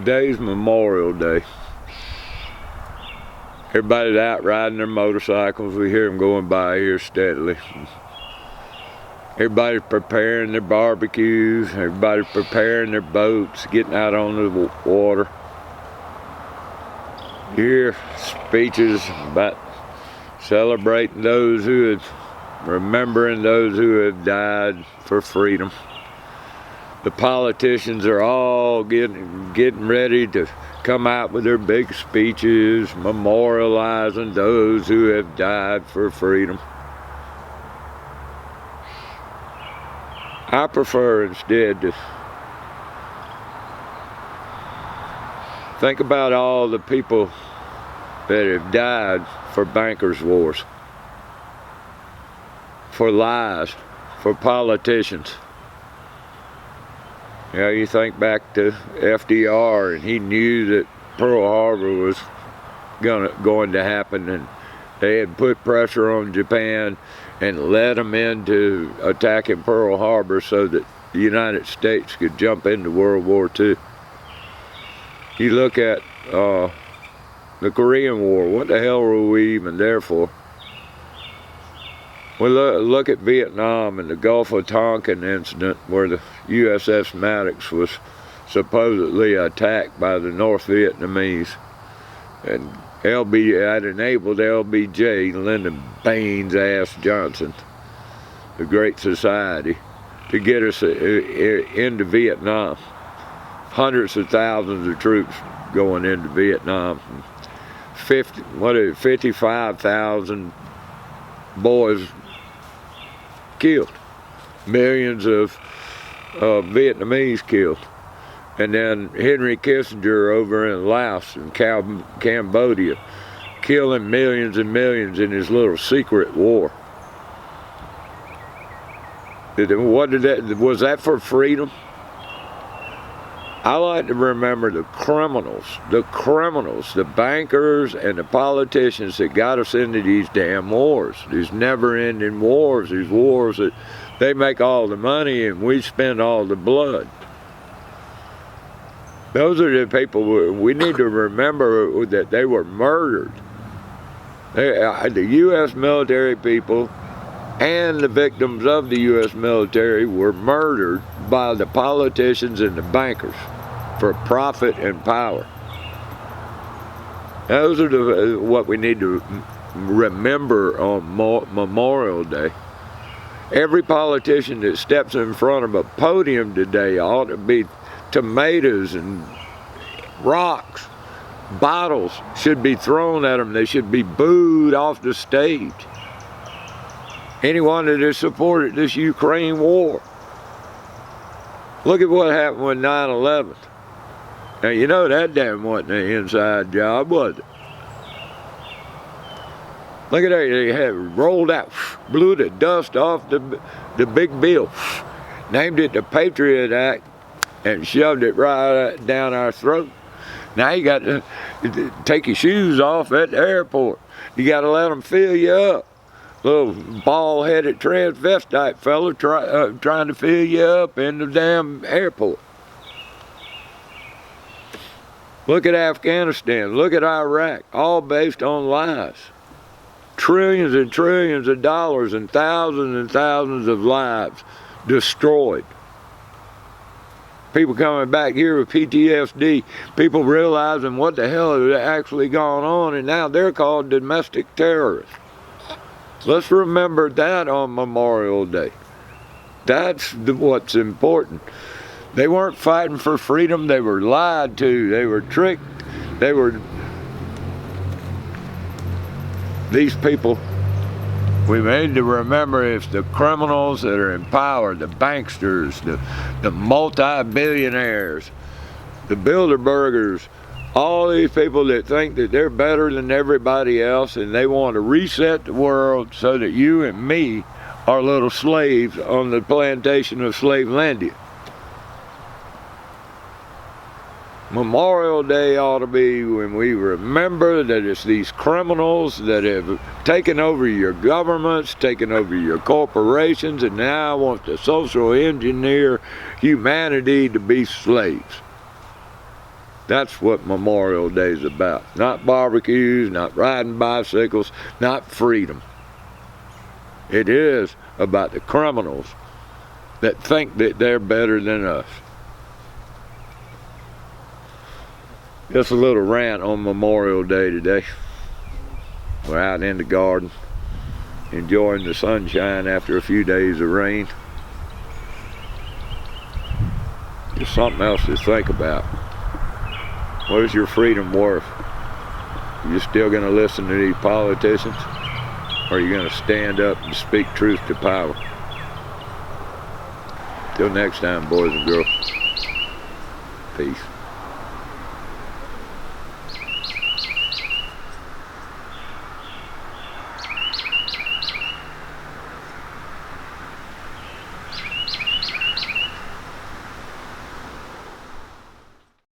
Today's Memorial Day. Everybody's out riding their motorcycles. We hear them going by here steadily. Everybody's preparing their barbecues. Everybody's preparing their boats, getting out on the water. You hear speeches about celebrating those who have, remembering those who have died for freedom. The politicians are all getting ready to come out with their big speeches, memorializing those who have died for freedom. I prefer instead to think about all the people that have died for bankers' wars, for lies, for politicians. You know, you think back to FDR, and he knew that Pearl Harbor was going to happen, and they had put pressure on Japan and led them into attacking Pearl Harbor so that the United States could jump into World War II. You look at the Korean War. What the hell were we even there for? We look at Vietnam and the Gulf of Tonkin incident where the USS Maddox was supposedly attacked by the North Vietnamese, and had enabled LBJ, Lyndon Baines Ass Johnson, the Great Society, to get us into Vietnam. Hundreds of thousands of troops going into Vietnam. 55,000 boys killed, millions of Vietnamese killed, and then Henry Kissinger over in Laos and Cambodia, killing millions and millions in his little secret war. Was that for freedom? I like to remember the criminals, the bankers and the politicians that got us into these damn wars, these never-ending wars, these wars that they make all the money and we spend all the blood. Those are the people we need to remember that they were murdered. The U.S. military people and the victims of the U.S. military were murdered by the politicians and the bankers for profit and power. Those are what we need to remember on Memorial Day. Every politician that steps in front of a podium today ought to be tomatoes and rocks, bottles should be thrown at them. They should be booed off the stage. Anyone that has supported this Ukraine war. Look at what happened with 9/11. Now, you know that damn wasn't an inside job, was it? Look at that, they had rolled out, blew the dust off the big bill, named it the Patriot Act, and shoved it right down our throat. Now you got to take your shoes off at the airport. You got to let them fill you up. Little bald-headed transvestite fella trying to fill you up in the damn airport. Look at Afghanistan. Look at Iraq. All based on lies. Trillions and trillions of dollars and thousands of lives destroyed. People coming back here with PTSD. People realizing what the hell has actually gone on, and now they're called domestic terrorists. Let's remember that on Memorial Day. That's what's important. They weren't fighting for freedom. They were lied to. They were tricked. These people, we need to remember, it's the criminals that are in power, the banksters, the multi-billionaires, the Bilderbergers, all these people that think that they're better than everybody else, and they want to reset the world so that you and me are little slaves on the plantation of Slavelandia. Memorial Day ought to be when we remember that it's these criminals that have taken over your governments, taken over your corporations, and now want to social engineer humanity to be slaves. That's what Memorial Day is about. Not barbecues, not riding bicycles, not freedom. It is about the criminals that think that they're better than us. Just a little rant on Memorial Day today. We're out in the garden, enjoying the sunshine after a few days of rain. Just something else to think about. What is your freedom worth? Are you still going to listen to these politicians? Or are you going to stand up and speak truth to power? Till next time, boys and girls. Peace.